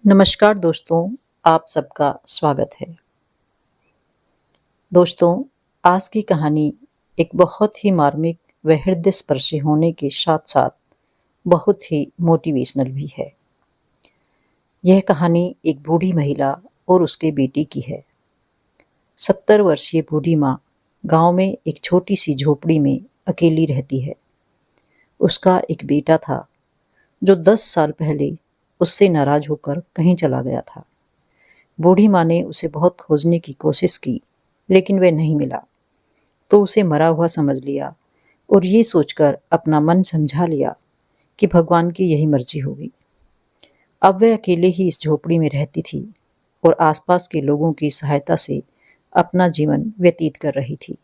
नमस्कार दोस्तों, आप सबका स्वागत है। दोस्तों, आज की कहानी एक बहुत ही मार्मिक व हृदय स्पर्शी होने के साथ-साथ बहुत ही मोटिवेशनल भी है। यह कहानी एक बूढ़ी महिला और उसके बेटे की है। 70 वर्षीय बूढ़ी माँ गांव में एक छोटी सी झोपड़ी में अकेली रहती है। उसका एक बेटा था जो 10 साल पहले उससे नाराज होकर कहीं चला गया था। बूढ़ी माँ ने उसे बहुत खोजने की कोशिश की, लेकिन वह नहीं मिला, तो उसे मरा हुआ समझ लिया और ये सोचकर अपना मन समझा लिया कि भगवान की यही मर्जी होगी। अब वह अकेले ही इस झोपड़ी में रहती थी और आसपास के लोगों की सहायता से अपना जीवन व्यतीत कर रही थी।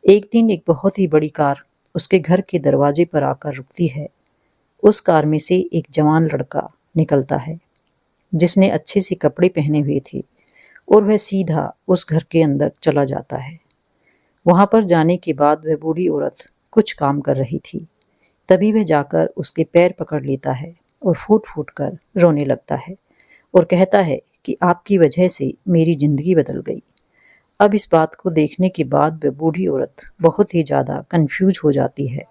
एक दिन एक बहुत ही बड़ी कार उसके घर के दरवाजे पर आकर रुकती है। उस कार में से एक जवान लड़का निकलता है, जिसने अच्छे से कपड़े पहने हुए थे, और वह सीधा उस घर के अंदर चला जाता है। वहां पर जाने के बाद वह बूढ़ी औरत कुछ काम कर रही थी। तभी वह जाकर उसके पैर पकड़ लेता है और फूट फूट कर रोने लगता है और कहता है कि आपकी वजह से मेरी जिंदगी बदल गई। अब इस बात को देखने के बाद वह बूढ़ी औरत बहुत ही ज्यादा कंफ्यूज हो जाती है।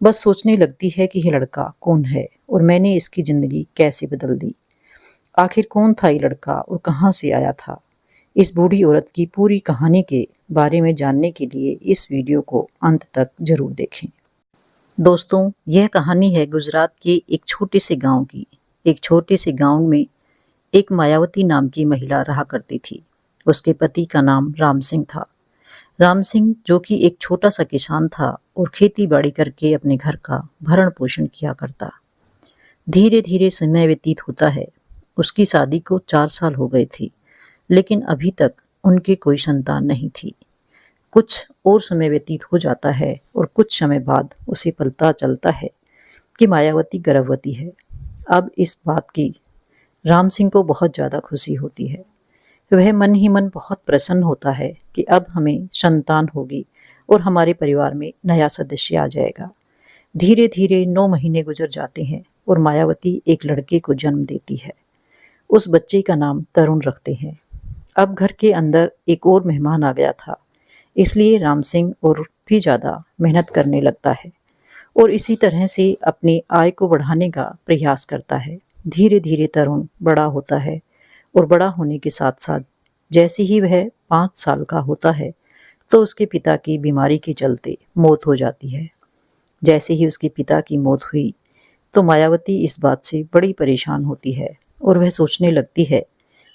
बस सोचने लगती है कि यह लड़का कौन है और मैंने इसकी जिंदगी कैसे बदल दी। आखिर कौन था ये लड़का और कहाँ से आया था? इस बूढ़ी औरत की पूरी कहानी के बारे में जानने के लिए इस वीडियो को अंत तक जरूर देखें। दोस्तों, यह कहानी है गुजरात के एक छोटे से गांव की। एक छोटे से गांव में एक मायावती नाम की महिला रहा करती थी। उसके पति का नाम राम सिंह था। राम सिंह जो कि एक छोटा सा किसान था और खेती बाड़ी करके अपने घर का भरण पोषण किया करता। धीरे धीरे समय व्यतीत होता है। उसकी शादी को 4 साल हो गए थे, लेकिन अभी तक उनकी कोई संतान नहीं थी। कुछ और समय व्यतीत हो जाता है और कुछ समय बाद उसे पता चलता है कि मायावती गर्भवती है। अब इस बात की राम सिंह को बहुत ज्यादा खुशी होती है। वह मन ही मन बहुत प्रसन्न होता है कि अब हमें संतान होगी और हमारे परिवार में नया सदस्य आ जाएगा। धीरे धीरे 9 महीने गुजर जाते हैं और मायावती एक लड़के को जन्म देती है। उस बच्चे का नाम तरुण रखते हैं। अब घर के अंदर एक और मेहमान आ गया था, इसलिए राम सिंह और भी ज्यादा मेहनत करने लगता है और इसी तरह से अपनी आय को बढ़ाने का प्रयास करता है। धीरे धीरे तरुण बड़ा होता है और बड़ा होने के साथ साथ जैसे ही वह 5 साल का होता है तो उसके पिता की बीमारी के चलते मौत हो जाती है। जैसे ही उसके पिता की मौत हुई तो मायावती इस बात से बड़ी परेशान होती है और वह सोचने लगती है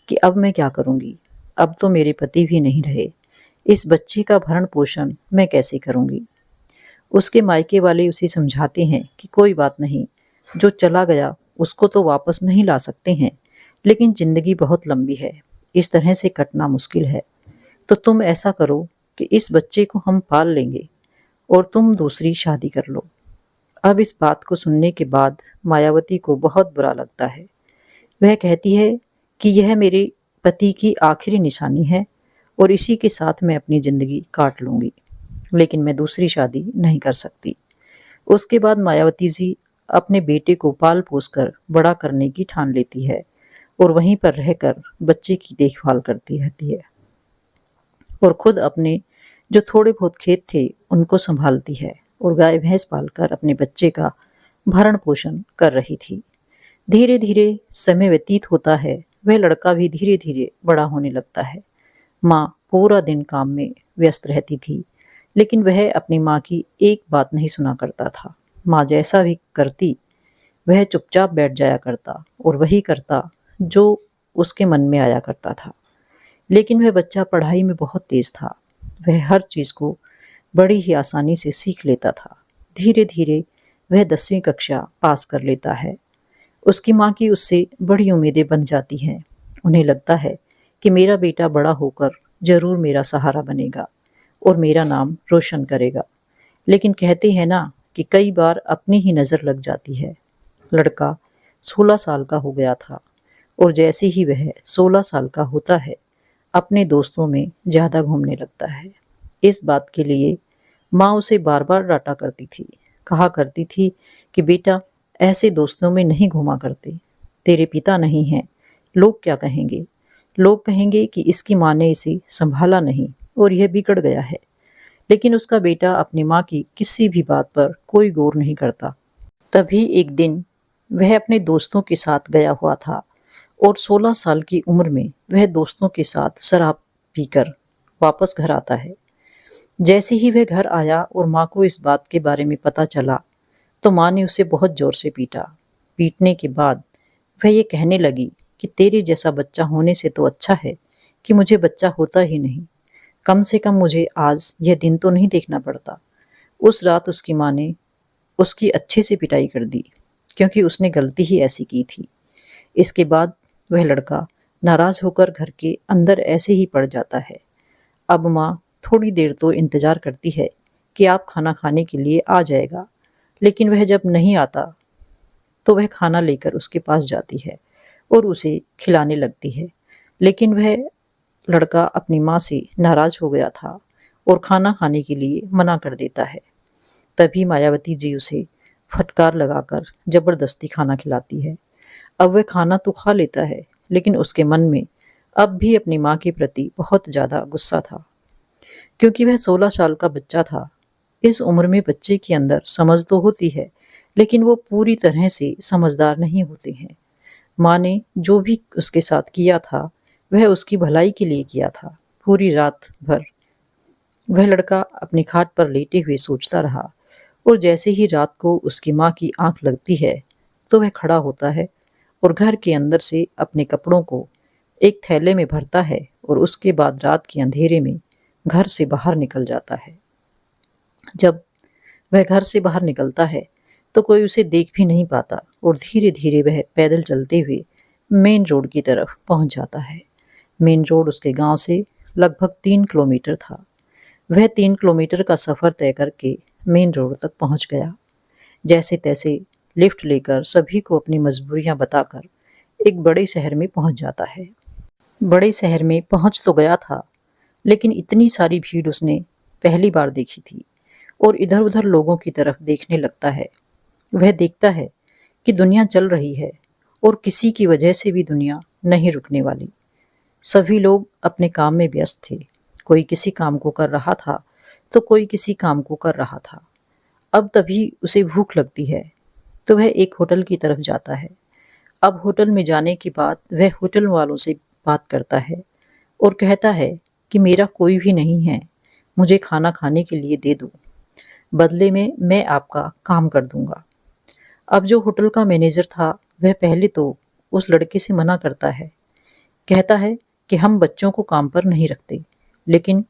कि अब मैं क्या करूंगी। अब तो मेरे पति भी नहीं रहे, इस बच्चे का भरण पोषण मैं कैसे करूंगी। उसके मायके वाले उसे समझाते हैं कि कोई बात नहीं, जो चला गया उसको तो वापस नहीं ला सकते हैं, लेकिन जिंदगी बहुत लंबी है, इस तरह से कटना मुश्किल है। तो तुम ऐसा करो कि इस बच्चे को हम पाल लेंगे और तुम दूसरी शादी कर लो। अब इस बात को सुनने के बाद मायावती को बहुत बुरा लगता है। वह कहती है कि यह मेरे पति की आखिरी निशानी है और इसी के साथ मैं अपनी जिंदगी काट लूंगी, लेकिन मैं दूसरी शादी नहीं कर सकती। उसके बाद मायावती जी अपने बेटे को पाल पोस कर बड़ा करने की ठान लेती है और वहीं पर रहकर बच्चे की देखभाल करती रहती है और खुद अपने जो थोड़े बहुत खेत थे उनको संभालती है और गाय भैंस पालकर अपने बच्चे का भरण पोषण कर रही थी। धीरे धीरे समय व्यतीत होता है। वह लड़का भी धीरे धीरे बड़ा होने लगता है। माँ पूरा दिन काम में व्यस्त रहती थी, लेकिन वह अपनी माँ की एक बात नहीं सुना करता था। माँ जैसा भी करती वह चुपचाप बैठ जाया करता और वही करता जो उसके मन में आया करता था। लेकिन वह बच्चा पढ़ाई में बहुत तेज था। वह हर चीज को बड़ी ही आसानी से सीख लेता था। धीरे धीरे वह 10वीं कक्षा पास कर लेता है। उसकी माँ की उससे बड़ी उम्मीदें बन जाती हैं। उन्हें लगता है कि मेरा बेटा बड़ा होकर जरूर मेरा सहारा बनेगा और मेरा नाम रोशन करेगा। लेकिन कहते हैं ना कि कई बार अपनी ही नजर लग जाती है। लड़का 16 साल का हो गया था और जैसे ही वह 16 साल का होता है अपने दोस्तों में ज्यादा घूमने लगता है। इस बात के लिए माँ उसे बार बार डांटा करती थी। कहा करती थी कि बेटा, ऐसे दोस्तों में नहीं घूमा करते, तेरे पिता नहीं हैं लोग क्या कहेंगे? लोग कहेंगे कि इसकी माँ ने इसे संभाला नहीं और यह बिगड़ गया है। लेकिन उसका बेटा अपनी माँ की किसी भी बात पर कोई गौर नहीं करता। तभी एक दिन वह अपने दोस्तों के साथ गया हुआ था और 16 साल की उम्र में वह दोस्तों के साथ शराब पीकर वापस घर आता है। जैसे ही वह घर आया और माँ को इस बात के बारे में पता चला, तो माँ ने उसे बहुत जोर से पीटा। पीटने के बाद वह ये कहने लगी कि तेरे जैसा बच्चा होने से तो अच्छा है कि मुझे बच्चा होता ही नहीं। कम से कम मुझे आज यह दिन तो नहीं देखना पड़ता। उस रात उसकी माँ ने उसकी अच्छे से पिटाई कर दी, क्योंकि उसने गलती ही ऐसी की थी। इसके बाद वह लड़का नाराज होकर घर के अंदर ऐसे ही पड़ जाता है। अब माँ थोड़ी देर तो इंतजार करती है कि आप खाना खाने के लिए आ जाएगा, लेकिन वह जब नहीं आता तो वह खाना लेकर उसके पास जाती है और उसे खिलाने लगती है। लेकिन वह लड़का अपनी माँ से नाराज हो गया था और खाना खाने के लिए मना कर देता है। तभी मायावती जी उसे फटकार लगाकर जबरदस्ती खाना खिलाती है। अब वह खाना तो खा लेता है, लेकिन उसके मन में अब भी अपनी माँ के प्रति बहुत ज्यादा गुस्सा था, क्योंकि वह 16 साल का बच्चा था। इस उम्र में बच्चे के अंदर समझ तो होती है, लेकिन वो पूरी तरह से समझदार नहीं होते हैं। माँ ने जो भी उसके साथ किया था, वह उसकी भलाई के लिए किया था। पूरी रात भर वह लड़का अपनी खाट पर लेटे हुए सोचता रहा, और जैसे ही रात को उसकी माँ की आंख लगती है, तो वह खड़ा होता है और घर के अंदर से अपने कपड़ों को एक थैले में भरता है और उसके बाद रात के अंधेरे में घर से बाहर निकल जाता है। जब वह घर से बाहर निकलता है, तो कोई उसे देख भी नहीं पाता और धीरे धीरे वह पैदल चलते हुए मेन रोड की तरफ पहुंच जाता है। मेन रोड उसके गांव से लगभग 3 किलोमीटर था। वह 3 किलोमीटर का सफर तय करके मेन रोड तक पहुंच गया। जैसे तैसे लिफ्ट लेकर सभी को अपनी मजबूरियां बताकर एक बड़े शहर में पहुंच जाता है। बड़े शहर में पहुंच तो गया था, लेकिन इतनी सारी भीड़ उसने पहली बार देखी थी और इधर उधर लोगों की तरफ देखने लगता है। वह देखता है कि दुनिया चल रही है और किसी की वजह से भी दुनिया नहीं रुकने वाली। सभी लोग अपने काम में व्यस्त थे। कोई किसी काम को कर रहा था तो कोई किसी काम को कर रहा था। अब तभी उसे भूख लगती है, तो वह एक होटल की तरफ जाता है। अब होटल में जाने के बाद वह होटल वालों से बात करता है और कहता है कि मेरा कोई भी नहीं है, मुझे खाना खाने के लिए दे दो, बदले में मैं आपका काम कर दूंगा। अब जो होटल का मैनेजर था, वह पहले तो उस लड़के से मना करता है। कहता है कि हम बच्चों को काम पर नहीं रखते। लेकिन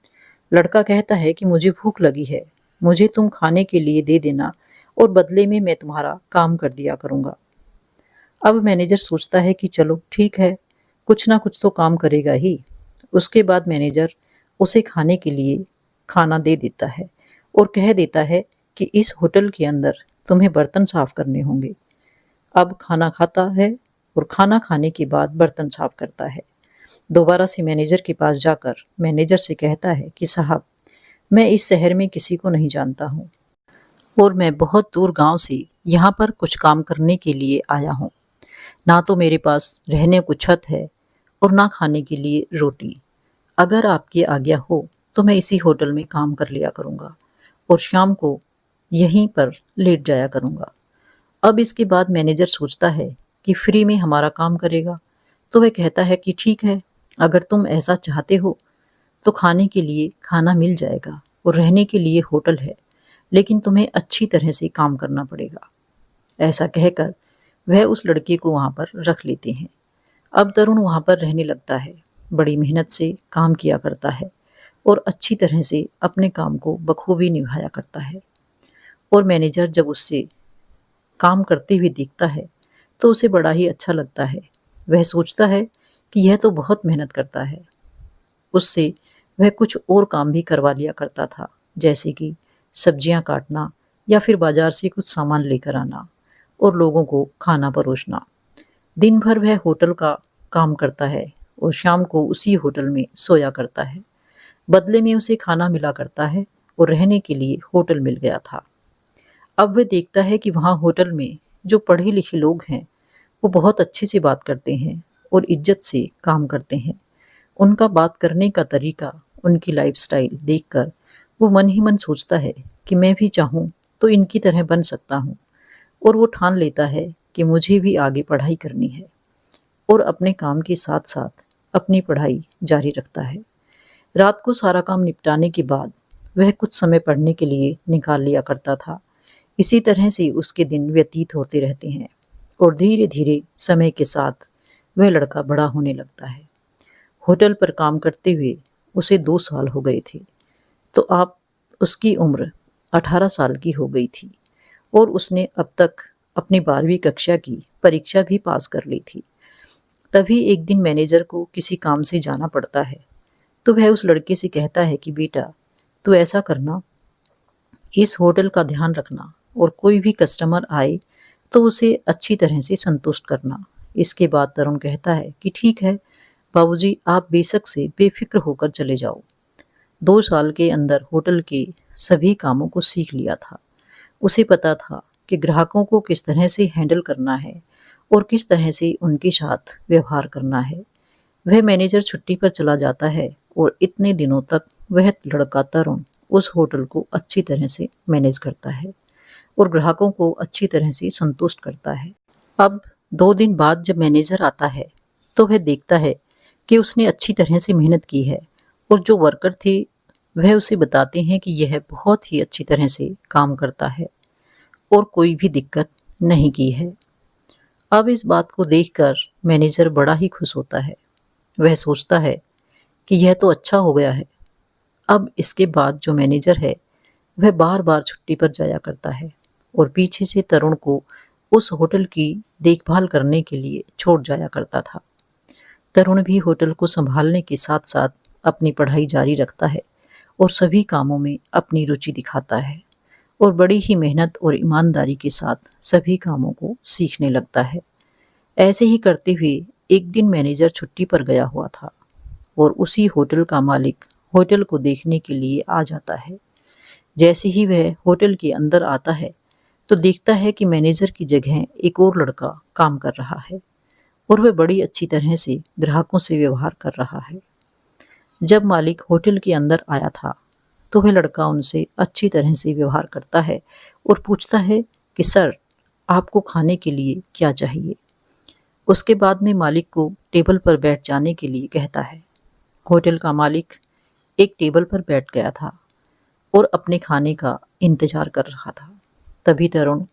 लड़का कहता है कि मुझे भूख लगी है, मुझे तुम खाने के लिए दे देना और बदले में मैं तुम्हारा काम कर दिया करूंगा। अब मैनेजर सोचता है कि चलो ठीक है, कुछ ना कुछ तो काम करेगा ही। उसके बाद मैनेजर उसे खाने के लिए खाना दे देता है और कह देता है कि इस होटल के अंदर तुम्हें बर्तन साफ करने होंगे। अब खाना खाता है और खाना खाने के बाद बर्तन साफ करता है। दोबारा से मैनेजर के पास जाकर मैनेजर से कहता है कि साहब, मैं इस शहर में किसी को नहीं जानता हूँ और मैं बहुत दूर गांव से यहाँ पर कुछ काम करने के लिए आया हूँ। ना तो मेरे पास रहने को छत है और ना खाने के लिए रोटी। अगर आपकी आज्ञा हो तो मैं इसी होटल में काम कर लिया करूँगा और शाम को यहीं पर लेट जाया करूँगा। अब इसके बाद मैनेजर सोचता है कि फ्री में हमारा काम करेगा, तो वह कहता है कि ठीक है, अगर तुम ऐसा चाहते हो तो खाने के लिए खाना मिल जाएगा और रहने के लिए होटल है, लेकिन तुम्हें अच्छी तरह से काम करना पड़ेगा। ऐसा कहकर वह उस लड़के को वहां पर रख लेते हैं। अब तरुण वहां पर रहने लगता है, बड़ी मेहनत से काम किया करता है और अच्छी तरह से अपने काम को बखूबी निभाया करता है। और मैनेजर जब उससे काम करते हुए देखता है तो उसे बड़ा ही अच्छा लगता है। वह सोचता है कि यह तो बहुत मेहनत करता है। उससे वह कुछ और काम भी करवा लिया करता था, जैसे कि सब्जियां काटना या फिर बाजार से कुछ सामान लेकर आना और लोगों को खाना परोसना। दिन भर वह होटल का काम करता है और शाम को उसी होटल में सोया करता है। बदले में उसे खाना मिला करता है और रहने के लिए होटल मिल गया था। अब वह देखता है कि वहाँ होटल में जो पढ़े लिखे लोग हैं, वो बहुत अच्छे से बात करते हैं और इज्जत से काम करते हैं। उनका बात करने का तरीका, उनकी लाइफस्टाइल देखकर वो मन ही मन सोचता है कि मैं भी चाहूँ तो इनकी तरह बन सकता हूँ, और वो ठान लेता है कि मुझे भी आगे पढ़ाई करनी है, और अपने काम के साथ साथ अपनी पढ़ाई जारी रखता है। रात को सारा काम निपटाने के बाद वह कुछ समय पढ़ने के लिए निकाल लिया करता था। इसी तरह से उसके दिन व्यतीत होते रहते हैं, और धीरे धीरे समय के साथ वह लड़का बड़ा होने लगता है। होटल पर काम करते हुए उसे 2 साल हो गए थे, तो आप उसकी उम्र 18 साल की हो गई थी, और उसने अब तक अपनी 12वीं कक्षा की परीक्षा भी पास कर ली थी। तभी एक दिन मैनेजर को किसी काम से जाना पड़ता है, तो वह उस लड़के से कहता है कि बेटा, तू ऐसा करना, इस होटल का ध्यान रखना, और कोई भी कस्टमर आए तो उसे अच्छी तरह से संतुष्ट करना। इसके बाद तरुण कहता है कि ठीक है बाबूजी, आप बेशक से बेफिक्र होकर चले जाओ। 2 साल के अंदर होटल के सभी कामों को सीख लिया था। उसे पता था कि ग्राहकों को किस तरह से हैंडल करना है और किस तरह से उनके साथ व्यवहार करना है। वह मैनेजर छुट्टी पर चला जाता है, और इतने दिनों तक वह लड़का तरुण उस होटल को अच्छी तरह से मैनेज करता है और ग्राहकों को अच्छी तरह से संतुष्ट करता है। अब 2 दिन बाद जब मैनेजर आता है, तो वह देखता है कि उसने अच्छी तरह से मेहनत की है, और जो वर्कर थे वह उसे बताते हैं कि यह बहुत ही अच्छी तरह से काम करता है और कोई भी दिक्कत नहीं की है। अब इस बात को देखकर मैनेजर बड़ा ही खुश होता है। वह सोचता है कि यह तो अच्छा हो गया है। अब इसके बाद जो मैनेजर है वह बार बार छुट्टी पर जाया करता है, और पीछे से तरुण को उस होटल की देखभाल करने के लिए छोड़ जाया करता था। तरुण भी होटल को संभालने के साथ साथ अपनी पढ़ाई जारी रखता है, और सभी कामों में अपनी रुचि दिखाता है, और बड़ी ही मेहनत और ईमानदारी के साथ सभी कामों को सीखने लगता है। ऐसे ही करते हुए एक दिन मैनेजर छुट्टी पर गया हुआ था, और उसी होटल का मालिक होटल को देखने के लिए आ जाता है। जैसे ही वह होटल के अंदर आता है, तो देखता है कि मैनेजर की जगह एक और लड़का काम कर रहा है, और वह बड़ी अच्छी तरह से ग्राहकों से व्यवहार कर रहा है। जब मालिक होटल के अंदर आया था, तो वह लड़का उनसे अच्छी तरह से व्यवहार करता है और पूछता है कि सर, आपको खाने के लिए क्या चाहिए। उसके बाद में मालिक को टेबल पर बैठ जाने के लिए कहता है। होटल का मालिक एक टेबल पर बैठ गया था और अपने खाने का इंतजार कर रहा था। तभी तरुण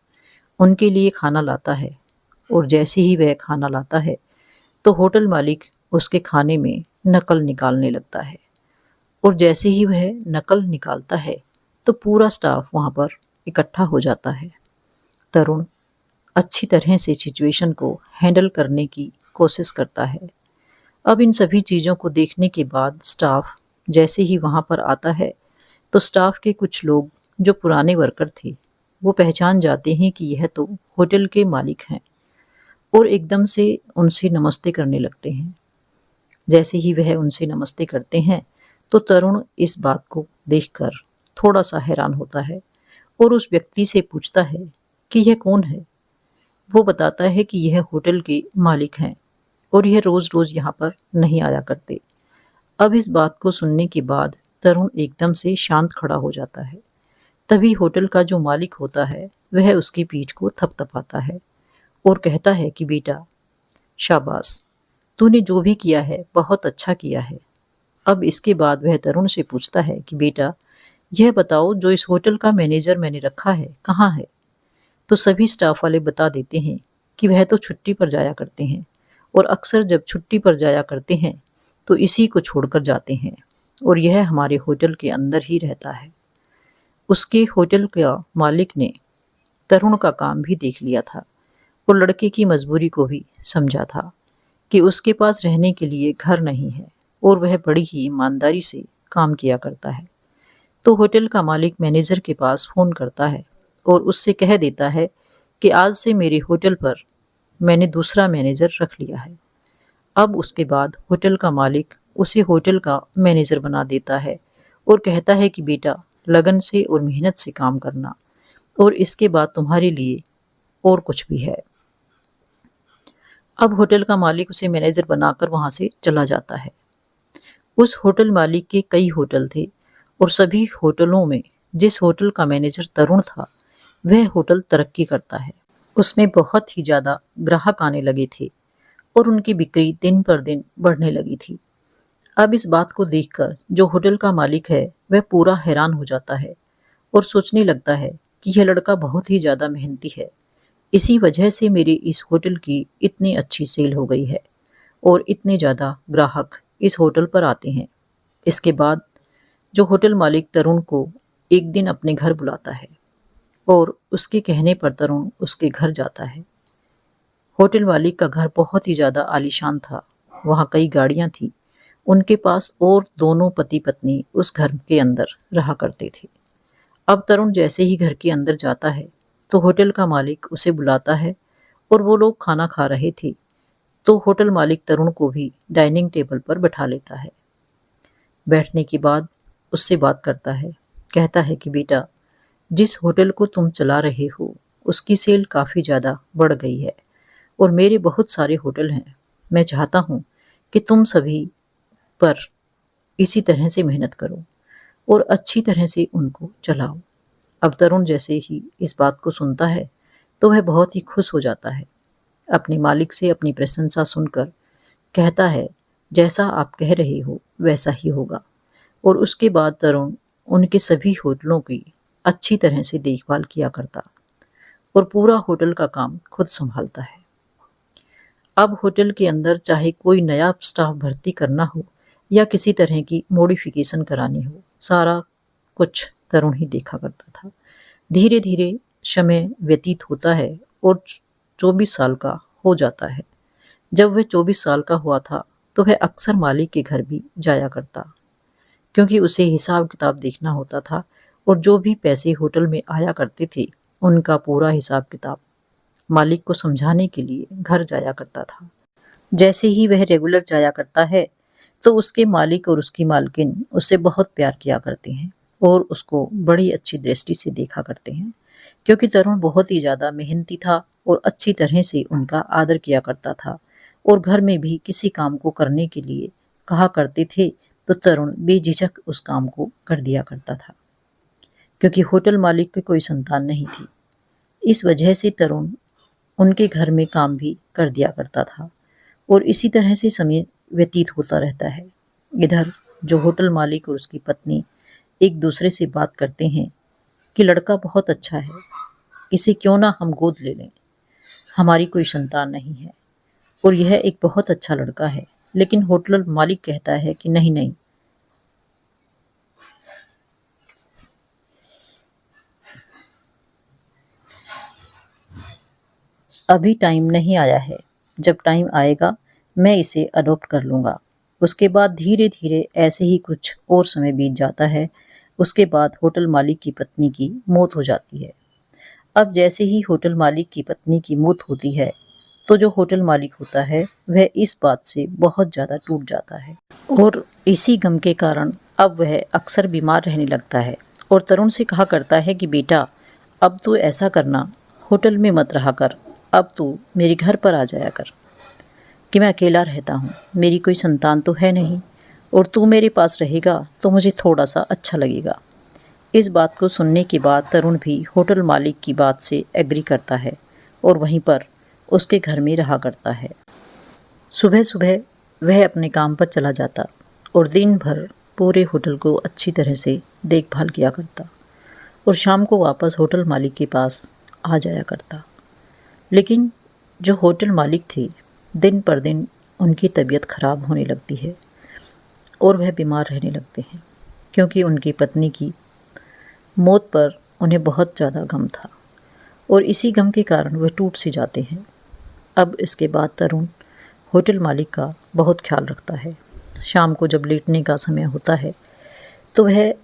उनके लिए खाना लाता है, और जैसे ही वह खाना लाता है, तो होटल मालिक उसके खाने में नकल निकालने लगता है, और जैसे ही वह नकल निकालता है, तो पूरा स्टाफ वहां पर इकट्ठा हो जाता है। तरुण अच्छी तरह से सिचुएशन को हैंडल करने की कोशिश करता है। अब इन सभी चीज़ों को देखने के बाद स्टाफ जैसे ही वहां पर आता है, तो स्टाफ के कुछ लोग जो पुराने वर्कर थे, वो पहचान जाते हैं कि यह तो होटल के मालिक हैं, और एकदम से उनसे नमस्ते करने लगते हैं। जैसे ही वह उनसे नमस्ते करते हैं, तो तरुण इस बात को देखकर थोड़ा सा हैरान होता है, और उस व्यक्ति से पूछता है कि यह कौन है। वो बताता है कि यह होटल के मालिक हैं, और यह रोज रोज यहाँ पर नहीं आया करते। अब इस बात को सुनने के बाद तरुण एकदम से शांत खड़ा हो जाता है। तभी होटल का जो मालिक होता है वह उसकी पीठ को थपथपाता है और कहता है कि बेटा, शाबाश, तूने जो भी किया है बहुत अच्छा किया है। अब इसके बाद वह तरुण से पूछता है कि बेटा, यह बताओ, जो इस होटल का मैनेजर मैंने रखा है कहाँ है। तो सभी स्टाफ वाले बता देते हैं कि वह तो छुट्टी पर जाया करते हैं, और अक्सर जब छुट्टी पर जाया करते हैं तो इसी को छोड़कर जाते हैं, और यह हमारे होटल के अंदर ही रहता है। उसके होटल का मालिक ने तरुण का काम भी देख लिया था, और लड़के की मजबूरी को भी समझा था कि उसके पास रहने के लिए घर नहीं है, और वह बड़ी ही ईमानदारी से काम किया करता है। तो होटल का मालिक मैनेजर के पास फ़ोन करता है और उससे कह देता है कि आज से मेरे होटल पर मैंने दूसरा मैनेजर रख लिया है। अब उसके बाद होटल का मालिक उसे होटल का मैनेजर बना देता है और कहता है कि बेटा, लगन से और मेहनत से काम करना, और इसके बाद तुम्हारे लिए और कुछ भी है। अब होटल का मालिक उसे मैनेजर बनाकर वहां से चला जाता है। उस होटल मालिक के कई होटल थे और सभी होटलों में जिस होटल का मैनेजर तरुण था, वह होटल तरक्की करता है। उसमें बहुत ही ज्यादा ग्राहक आने लगे थे और उनकी बिक्री दिन पर दिन बढ़ने लगी थी। अब इस बात को देखकर जो होटल का मालिक है वह पूरा हैरान हो जाता है और सोचने लगता है कि यह लड़का बहुत ही ज्यादा मेहनती है। इसी वजह से मेरे इस होटल की इतनी अच्छी सेल हो गई है और इतने ज्यादा ग्राहक इस होटल पर आते हैं। इसके बाद जो होटल मालिक तरुण को एक दिन अपने घर बुलाता है और उसके कहने पर तरुण उसके घर जाता है। होटल मालिक का घर बहुत ही ज्यादा आलीशान था। वहां कई गाड़ियां थी। उनके पास और दोनों पति पत्नी उस घर के अंदर रहा करते थे। अब तरुण जैसे ही घर के अंदर जाता है तो होटल का मालिक उसे बुलाता है और वो लोग खाना खा रहे थे। तो होटल मालिक तरुण को भी डाइनिंग टेबल पर बैठा लेता है। बैठने के बाद उससे बात करता है। कहता है कि बेटा, जिस होटल को तुम चला रहे हो उसकी सेल काफ़ी ज़्यादा बढ़ गई है और मेरे बहुत सारे होटल हैं। मैं चाहता हूँ कि तुम सभी पर इसी तरह से मेहनत करो और अच्छी तरह से उनको चलाओ। अब तरुण जैसे ही इस बात को सुनता है तो वह बहुत ही खुश हो जाता है। अपने मालिक से अपनी प्रशंसा सुनकर कहता है, जैसा आप कह रहे हो वैसा ही होगा। और उसके बाद तरुण उनके सभी होटलों की अच्छी तरह से देखभाल किया करता और पूरा होटल का काम खुद संभालता है। अब होटल के अंदर चाहे कोई नया स्टाफ भर्ती करना हो या किसी तरह की मॉडिफिकेशन करानी हो, सारा कुछ तरुण ही देखा करता था। धीरे धीरे समय व्यतीत होता है और 24 साल का हो जाता है। जब वह 24 साल का हुआ था तो वह अक्सर मालिक के घर भी जाया करता, क्योंकि उसे हिसाब किताब देखना होता था और जो भी पैसे होटल में आया करते थे उनका पूरा हिसाब किताब मालिक को समझाने के लिए घर जाया करता था। जैसे ही वह रेगुलर जाया करता है तो उसके मालिक और उसकी मालकिन उससे बहुत प्यार किया करते हैं और उसको बड़ी अच्छी दृष्टि से देखा करते हैं, क्योंकि तरुण बहुत ही ज़्यादा मेहनती था और अच्छी तरह से उनका आदर किया करता था। और घर में भी किसी काम को करने के लिए कहा करते थे तो तरुण बेझिझक उस काम को कर दिया करता था, क्योंकि होटल मालिक की कोई संतान नहीं थी। इस वजह से तरुण उनके घर में काम भी कर दिया करता था और इसी तरह से समय व्यतीत होता रहता है। इधर जो होटल मालिक और उसकी पत्नी एक दूसरे से बात करते हैं कि लड़का बहुत अच्छा है, इसे क्यों ना हम गोद ले लें, हमारी कोई संतान नहीं है और यह एक बहुत अच्छा लड़का है। लेकिन होटल मालिक कहता है कि नहीं नहीं, अभी टाइम नहीं आया है, जब टाइम आएगा मैं इसे अडॉप्ट कर लूँगा। उसके बाद धीरे धीरे ऐसे ही कुछ और समय बीत जाता है। उसके बाद होटल मालिक की पत्नी की मौत हो जाती है। अब जैसे ही होटल मालिक की पत्नी की मौत होती है तो जो होटल मालिक होता है वह इस बात से बहुत ज़्यादा टूट जाता है और इसी गम के कारण अब वह अक्सर बीमार रहने लगता है और तरुण से कहा करता है कि बेटा, अब तो ऐसा करना, होटल में मत रहा कर, अब तू मेरे घर पर आ जाया कर कि मैं अकेला रहता हूँ, मेरी कोई संतान तो है नहीं और तू मेरे पास रहेगा तो मुझे थोड़ा सा अच्छा लगेगा। इस बात को सुनने के बाद तरुण भी होटल मालिक की बात से एग्री करता है और वहीं पर उसके घर में रहा करता है। सुबह सुबह वह अपने काम पर चला जाता और दिन भर पूरे होटल को अच्छी तरह से देखभाल किया करता और शाम को वापस होटल मालिक के पास आ जाया करता। लेकिन जो होटल मालिक थे, दिन पर दिन उनकी तबीयत खराब होने लगती है और वह बीमार रहने लगते हैं, क्योंकि उनकी पत्नी की मौत पर उन्हें बहुत ज़्यादा गम था और इसी गम के कारण वह टूट से जाते हैं। अब इसके बाद तरुण होटल मालिक का बहुत ख्याल रखता है। शाम को जब लेटने का समय होता है तो वह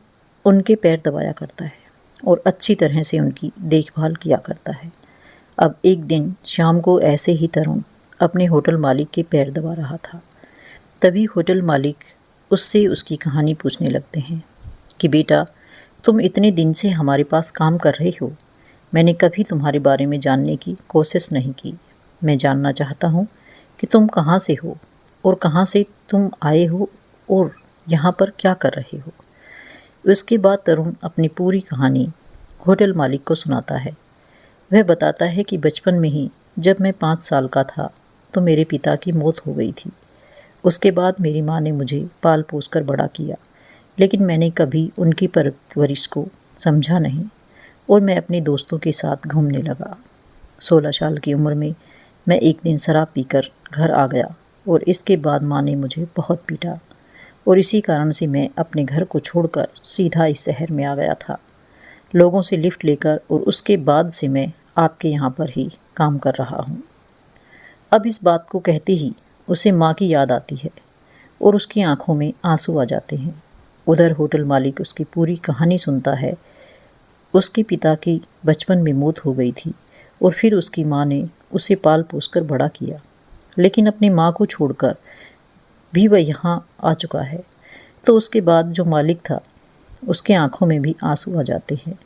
उनके पैर दबाया करता है और अच्छी तरह से उनकी देखभाल किया करता है। अब एक दिन शाम को ऐसे ही तरुण अपने होटल मालिक के पैर दबा रहा था। तभी होटल मालिक उससे उसकी कहानी पूछने लगते हैं कि बेटा, तुम इतने दिन से हमारे पास काम कर रहे हो, मैंने कभी तुम्हारे बारे में जानने की कोशिश नहीं की। मैं जानना चाहता हूँ कि तुम कहाँ से हो और कहाँ से तुम आए हो और यहाँ पर क्या कर रहे हो। उसके बाद तरुण अपनी पूरी कहानी होटल मालिक को सुनाता है। वह बताता है कि बचपन में ही जब मैं 5 साल का था तो मेरे पिता की मौत हो गई थी। उसके बाद मेरी माँ ने मुझे पाल पोस कर बड़ा किया, लेकिन मैंने कभी उनकी परवरिश को समझा नहीं और मैं अपने दोस्तों के साथ घूमने लगा। 16 साल की उम्र में मैं एक दिन शराब पीकर घर आ गया और इसके बाद माँ ने मुझे बहुत पीटा और इसी कारण से मैं अपने घर को छोड़कर सीधा इस शहर में आ गया था, लोगों से लिफ्ट लेकर, और उसके बाद से मैं आपके यहाँ पर ही काम कर रहा हूँ। अब इस बात को कहते ही उसे माँ की याद आती है और उसकी आंखों में आंसू आ जाते हैं। उधर होटल मालिक उसकी पूरी कहानी सुनता है। उसके पिता की बचपन में मौत हो गई थी और फिर उसकी माँ ने उसे पाल पोस कर बड़ा किया, लेकिन अपनी माँ को छोड़कर भी वह यहाँ आ चुका है। तो उसके बाद जो मालिक था उसके आंखों में भी आंसू आ जाते हैं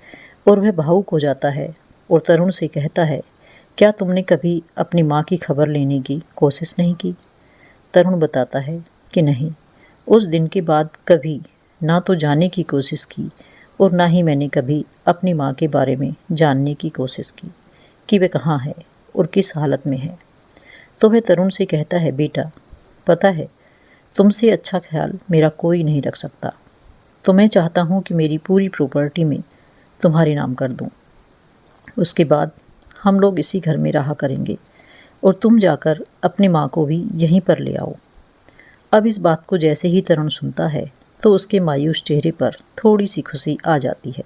और वह भावुक हो जाता है और तरुण से कहता है, क्या तुमने कभी अपनी माँ की खबर लेने की कोशिश नहीं की? तरुण बताता है कि नहीं, उस दिन के बाद कभी ना तो जाने की कोशिश की और ना ही मैंने कभी अपनी माँ के बारे में जानने की कोशिश की कि वह कहाँ है और किस हालत में है। तो वह तरुण से कहता है, बेटा पता है, तुमसे अच्छा ख्याल मेरा कोई नहीं रख सकता, तो मैं चाहता हूँ कि मेरी पूरी प्रॉपर्टी में तुम्हारे नाम कर दूँ। उसके बाद हम लोग इसी घर में रहा करेंगे और तुम जाकर अपनी माँ को भी यहीं पर ले आओ। अब इस बात को जैसे ही तरुण सुनता है तो उसके मायूस चेहरे पर थोड़ी सी खुशी आ जाती है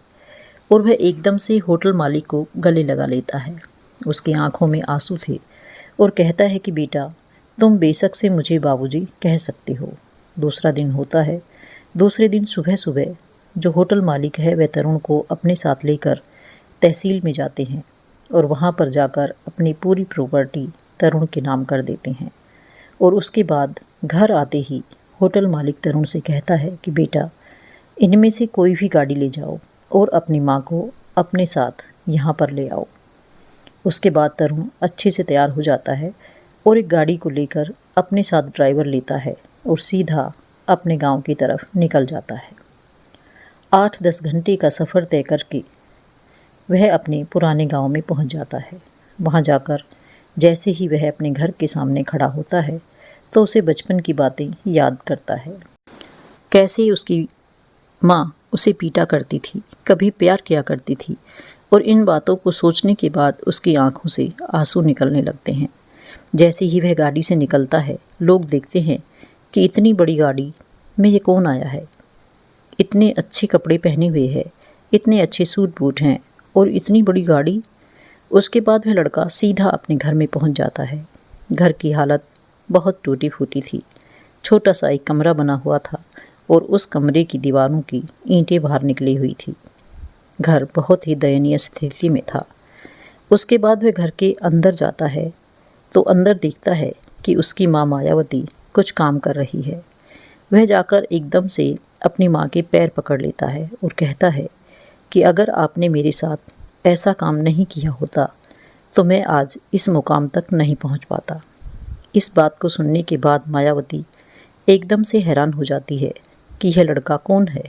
और वह एकदम से होटल मालिक को गले लगा लेता है। उसकी आंखों में आंसू थे और कहता है कि बेटा, तुम बेशक से मुझे बाबूजी कह सकते हो। दूसरा दिन होता है। दूसरे दिन सुबह सुबह जो होटल मालिक है वह तरुण को अपने साथ लेकर तहसील में जाते हैं और वहाँ पर जाकर अपनी पूरी प्रॉपर्टी तरुण के नाम कर देते हैं। और उसके बाद घर आते ही होटल मालिक तरुण से कहता है कि बेटा, इनमें से कोई भी गाड़ी ले जाओ और अपनी माँ को अपने साथ यहाँ पर ले आओ। उसके बाद तरुण अच्छे से तैयार हो जाता है और एक गाड़ी को लेकर अपने साथ ड्राइवर लेता है और सीधा अपने गांव की तरफ निकल जाता है। 8-10 घंटे का सफ़र तय करके वह अपने पुराने गांव में पहुंच जाता है। वहां जाकर जैसे ही वह अपने घर के सामने खड़ा होता है तो उसे बचपन की बातें याद करता है। कैसे उसकी माँ उसे पीटा करती थी, कभी प्यार किया करती थी, और इन बातों को सोचने के बाद उसकी आंखों से आंसू निकलने लगते हैं। जैसे ही वह गाड़ी से निकलता है, लोग देखते हैं कि इतनी बड़ी गाड़ी में ये कौन आया है, इतने अच्छे कपड़े पहने हुए है, इतने अच्छे सूट बूट हैं और इतनी बड़ी गाड़ी। उसके बाद वह लड़का सीधा अपने घर में पहुंच जाता है। घर की हालत बहुत टूटी फूटी थी। छोटा सा एक कमरा बना हुआ था और उस कमरे की दीवारों की ईंटें बाहर निकली हुई थी। घर बहुत ही दयनीय स्थिति में था। उसके बाद वह घर के अंदर जाता है तो अंदर देखता है कि उसकी माँ मायावती कुछ काम कर रही है। वह जाकर एकदम से अपनी माँ के पैर पकड़ लेता है और कहता है कि अगर आपने मेरे साथ ऐसा काम नहीं किया होता तो मैं आज इस मुकाम तक नहीं पहुँच पाता। इस बात को सुनने के बाद मायावती एकदम से हैरान हो जाती है कि यह लड़का कौन है,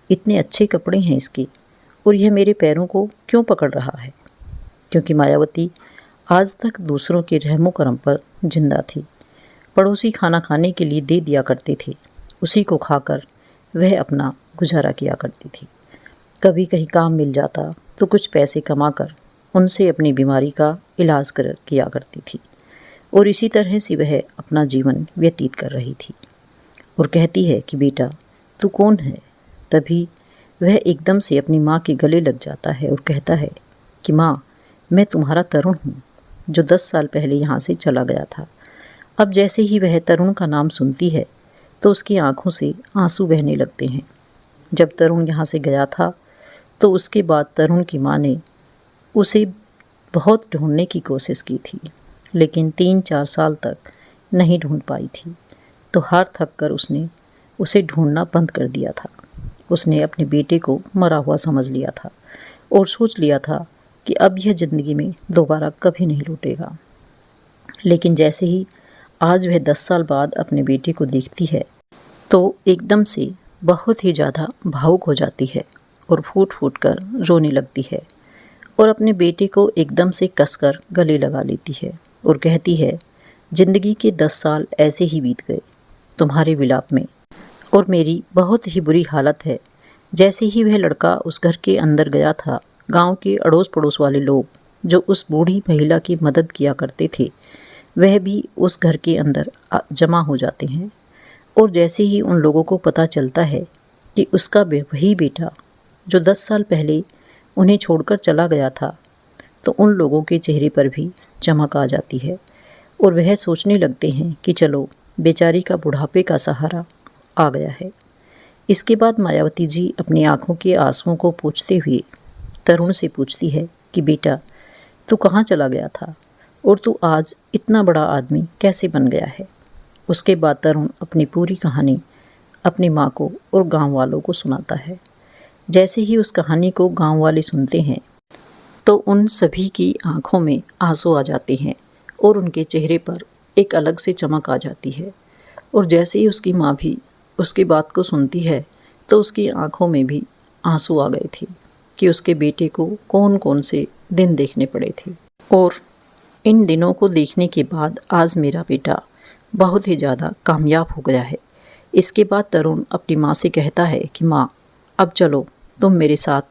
इतने अच्छे कपड़े हैं इसके और यह मेरे पैरों को क्यों पकड़ रहा है। क्योंकि मायावती आज तक दूसरों के रहमो करम पर जिंदा थी। पड़ोसी खाना खाने के लिए दे दिया करते थे, उसी को खाकर वह अपना गुजारा किया करती थी। कभी कहीं काम मिल जाता तो कुछ पैसे कमाकर उनसे अपनी बीमारी का इलाज किया करती थी और इसी तरह से वह अपना जीवन व्यतीत कर रही थी। और कहती है कि बेटा तू कौन है। तभी वह एकदम से अपनी माँ के गले लग जाता है और कहता है कि माँ, मैं तुम्हारा तरुण हूँ जो 10 साल पहले यहाँ से चला गया था। अब जैसे ही वह तरुण का नाम सुनती है तो उसकी आंखों से आंसू बहने लगते हैं। जब तरुण यहाँ से गया था तो उसके बाद तरुण की माँ ने उसे बहुत ढूंढने की कोशिश की थी, लेकिन 3-4 साल तक नहीं ढूंढ पाई थी। तो हार थक कर उसने उसे ढूंढना बंद कर दिया था। उसने अपने बेटे को मरा हुआ समझ लिया था और सोच लिया था कि अब यह ज़िंदगी में दोबारा कभी नहीं लौटेगा। लेकिन जैसे ही आज वह 10 साल बाद अपने बेटे को देखती है तो एकदम से बहुत ही ज़्यादा भावुक हो जाती है और फूट फूट कर रोने लगती है और अपने बेटे को एकदम से कसकर गले लगा लेती है और कहती है, जिंदगी के 10 साल ऐसे ही बीत गए तुम्हारे विलाप में, और मेरी बहुत ही बुरी हालत है। जैसे ही वह लड़का उस घर के अंदर गया था, गांव के अड़ोस पड़ोस वाले लोग जो उस बूढ़ी महिला की मदद किया करते थे, वह भी उस घर के अंदर जमा हो जाते हैं। और जैसे ही उन लोगों को पता चलता है कि उसका वही बेटा जो 10 साल पहले उन्हें छोड़कर चला गया था, तो उन लोगों के चेहरे पर भी चमक आ जाती है और वह सोचने लगते हैं कि चलो बेचारी का बुढ़ापे का सहारा आ गया है। इसके बाद मायावती जी अपनी आंखों के आंसुओं को पोंछते हुए तरुण से पूछती है कि बेटा, तू कहाँ चला गया था और तू आज इतना बड़ा आदमी कैसे बन गया है। उसके बाद तरुण अपनी पूरी कहानी अपनी माँ को और गांव वालों को सुनाता है। जैसे ही उस कहानी को गांव वाले सुनते हैं तो उन सभी की आंखों में आंसू आ जाते हैं और उनके चेहरे पर एक अलग से चमक आ जाती है। और जैसे ही उसकी माँ भी उसकी बात को सुनती है तो उसकी आंखों में भी आंसू आ गए थे कि उसके बेटे को कौन कौन से दिन देखने पड़े थे। और इन दिनों को देखने के बाद आज मेरा बेटा बहुत ही ज़्यादा कामयाब हो गया है। इसके बाद तरुण अपनी माँ से कहता है कि माँ, अब चलो तुम मेरे साथ,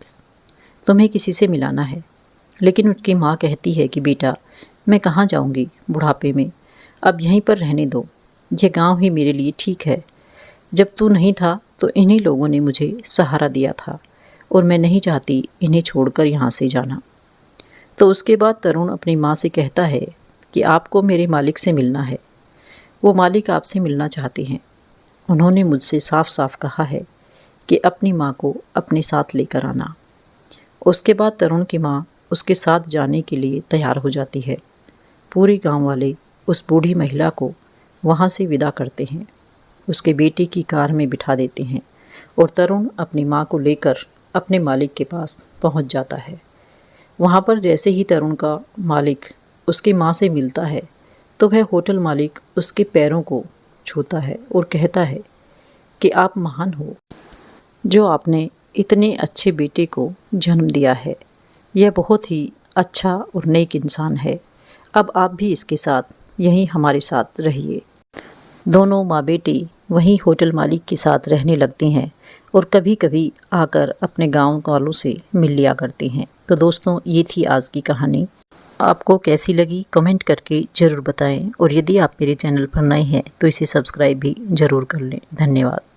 तुम्हें किसी से मिलाना है। लेकिन उसकी माँ कहती है कि बेटा, मैं कहाँ जाऊँगी बुढ़ापे में, अब यहीं पर रहने दो, यह गांव ही मेरे लिए ठीक है। जब तू नहीं था तो इन्हीं लोगों ने मुझे सहारा दिया था और मैं नहीं चाहती इन्हें छोड़कर यहाँ से जाना। तो उसके बाद तरुण अपनी माँ से कहता है कि आपको मेरे मालिक से मिलना है, वो मालिक आपसे मिलना चाहते हैं। उन्होंने मुझसे साफ साफ कहा है कि अपनी माँ को अपने साथ लेकर आना। उसके बाद तरुण की माँ उसके साथ जाने के लिए तैयार हो जाती है। पूरे गांव वाले उस बूढ़ी महिला को वहाँ से विदा करते हैं, उसके बेटे की कार में बिठा देते हैं और तरुण अपनी माँ को लेकर अपने मालिक के पास पहुँच जाता है। वहाँ पर जैसे ही तरुण का मालिक उसकी माँ से मिलता है तो वह होटल मालिक उसके पैरों को छूता है और कहता है कि आप महान हो, जो आपने इतने अच्छे बेटे को जन्म दिया है। यह बहुत ही अच्छा और नेक इंसान है। अब आप भी इसके साथ यहीं हमारे साथ रहिए। दोनों माँ बेटी वहीं होटल मालिक के साथ रहने लगती हैं और कभी कभी आकर अपने गांव वालों से मिल लिया करती हैं। तो दोस्तों, ये थी आज की कहानी। आपको कैसी लगी कमेंट करके ज़रूर बताएं और यदि आप मेरे चैनल पर नए हैं तो इसे सब्सक्राइब भी ज़रूर कर लें। धन्यवाद।